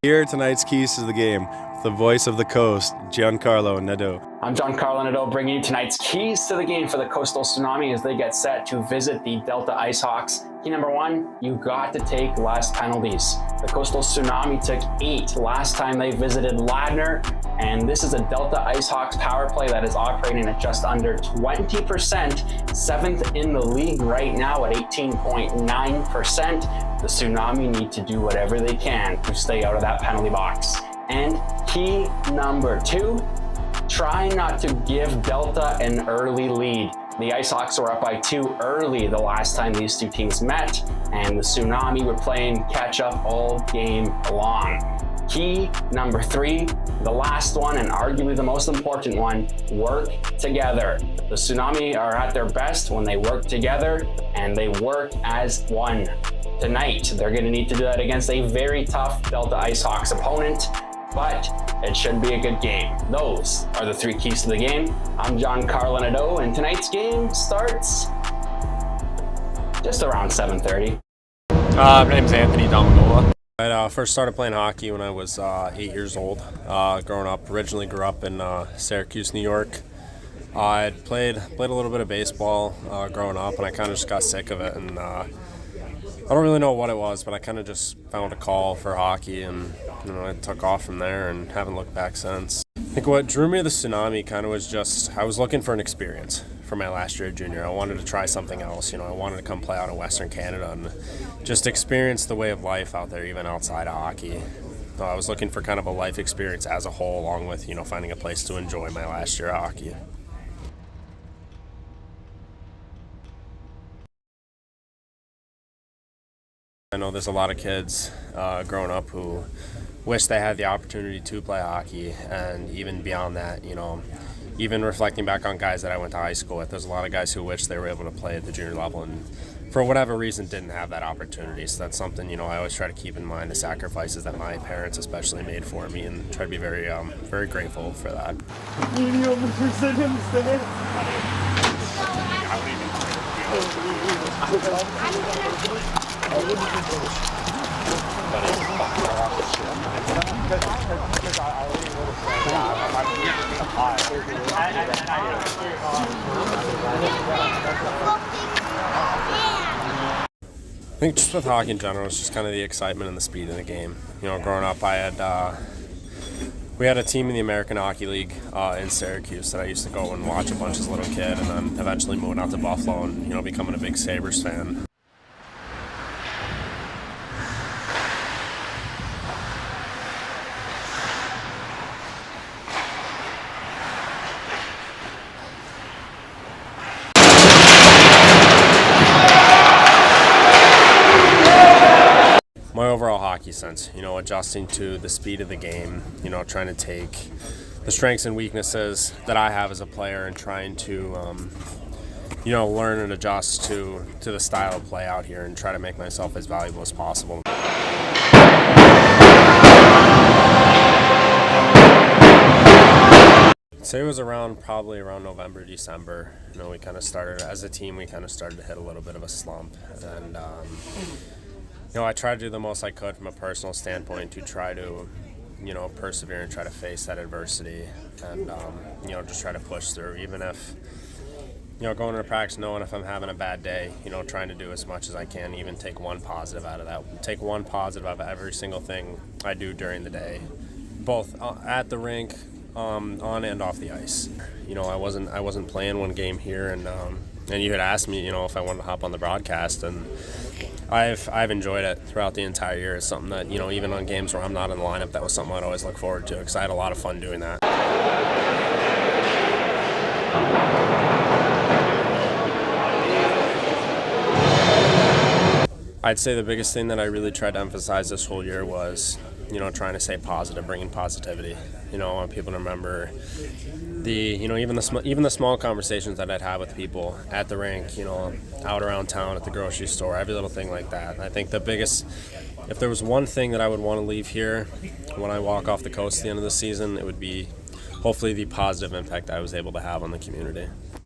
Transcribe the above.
Here are tonight's keys to the game, the voice of the coast, Giancarlo Nadeau. I'm Giancarlo Nadeau, bringing you tonight's keys to the game for the Coastal Tsunami as they get set to visit the Delta IceHawks. Key number one, you got to take less penalties. The Coastal Tsunami took 8 last time they visited Ladner, and this is a Delta IceHawks power play that is operating at just under 20%, 7th in the league right now at 18.9%. The Tsunami need to do whatever they can to stay out of that penalty box. And key number 2, try not to give Delta an early lead. The IceHawks were up by 2 early the last time these two teams met, and the Tsunami were playing catch up all game long. Key number 3, the last one and arguably the most important one, work together. The Tsunami are at their best when they work together and they work as one. Tonight, they're going to need to do that against a very tough Delta IceHawks opponent, but it should be a good game. Those are the 3 keys to the game. I'm Giancarlo Nadeau, and tonight's game starts just around 7:30. My name's Anthony Domagola. I first started playing hockey when I was 8 years old. Originally grew up in Syracuse, New York. I played a little bit of baseball growing up, and I kind of just got sick of it. And I don't really know what it was, but I kind of just found a call for hockey, and I took off from there and haven't looked back since. I think what drew me to the Tsunami kind of was just I was looking for an experience for my last year at junior. I wanted to try something else. I wanted to come play out in Western Canada and just experience the way of life out there, even outside of hockey. So I was looking for kind of a life experience as a whole, along with finding a place to enjoy my last year of hockey. I know there's a lot of kids growing up who wish they had the opportunity to play hockey, and even beyond that, even reflecting back on guys that I went to high school with, there's a lot of guys who wish they were able to play at the junior level and for whatever reason didn't have that opportunity. So that's something, I always try to keep in mind, the sacrifices that my parents especially made for me, and try to be very, very grateful for that. I think just with hockey in general, it's just kind of the excitement and the speed of the game. Growing up, we had a team in the American Hockey League in Syracuse that I used to go and watch a bunch as a little kid, and then eventually moving out to Buffalo and becoming a big Sabres fan. My overall hockey sense, adjusting to the speed of the game, trying to take the strengths and weaknesses that I have as a player and trying to, learn and adjust to the style of play out here and try to make myself as valuable as possible. I'd say it was probably around November, December. We kind of started, as a team, we kind of started to hit a little bit of a slump. And, I tried to do the most I could from a personal standpoint to try to, persevere and try to face that adversity and, just try to push through. Even if, going into practice, knowing if I'm having a bad day, trying to do as much as I can, even take one positive out of that. Take one positive out of every single thing I do during the day, both at the rink, on and off the ice. I wasn't playing one game here, and you had asked me, if I wanted to hop on the broadcast, and I've enjoyed it throughout the entire year. It's something that, even on games where I'm not in the lineup, that was something I'd always look forward to, because I had a lot of fun doing that. I'd say the biggest thing that I really tried to emphasize this whole year was, trying to stay positive, bringing positivity. I want people to remember even the small conversations that I'd have with people at the rink, out around town, at the grocery store, every little thing like that. And I think if there was one thing that I would want to leave here when I walk off the coast at the end of the season, it would be hopefully the positive impact I was able to have on the community.